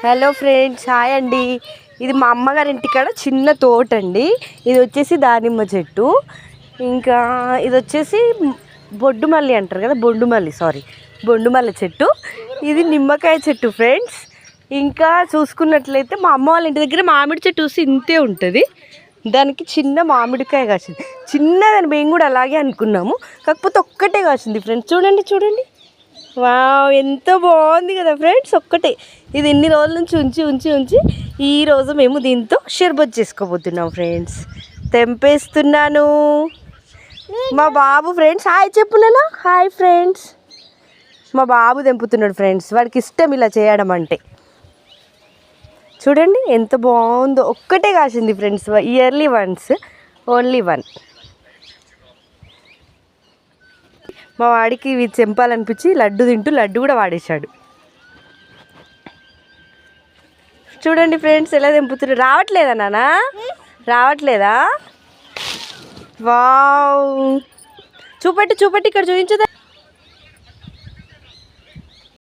Hello friends, hi అండి. ఇది మా అమ్మగారి ఇంటికాడ చిన్న తోట అండి. ఇది వచ్చేసి దానిమ్మ చెట్టు, ఇంకా ఇది వచ్చేసి బొడ్డుమల్లి అంటారు కదా, బొండుమల్లి చెట్టు. ఇది నిమ్మకాయ చెట్టు ఫ్రెండ్స్. ఇంకా చూసుకున్నట్లయితే మా అమ్మ వాళ్ళ ఇంటి దగ్గర మామిడి చెట్టు చూసి ఇంతే ఉంటుంది. దానికి చిన్న మామిడికాయ కాసింది, చిన్నదని మేము కూడా అలాగే అనుకున్నాము, కాకపోతే ఒక్కటే కాసింది ఫ్రెండ్స్. చూడండి. వావ్, ఎంత బాగుంది కదా ఫ్రెండ్స్. ఒక్కటే ఇది ఎన్ని రోజుల నుంచి ఉంచి ఈరోజు మేము దీంతో షర్బత్ చేసుకోబోతున్నాం ఫ్రెండ్స్. తెంపేస్తున్నాను. మా బాబు ఫ్రెండ్స్ హాయ్ చెప్పులేనా. Hi friends. మా బాబు తెంపుతున్నాడు ఫ్రెండ్స్, వాడికి ఇష్టం ఇలా చేయడం అంటే. చూడండి ఎంత బాగుందో. ఒక్కటే కాసింది friends, yearly once, only one. మా వాడికి ఇవి చెంపాలనిపించి లడ్డు తింటూ లడ్డు కూడా వాడేశాడు. చూడండి ఫ్రెండ్స్ ఎలా తెంపుతున్నారు. రావట్లేదా నాన్న, రావట్లేదా? వావ్, చూపెట్టి ఇక్కడ చూపించదా.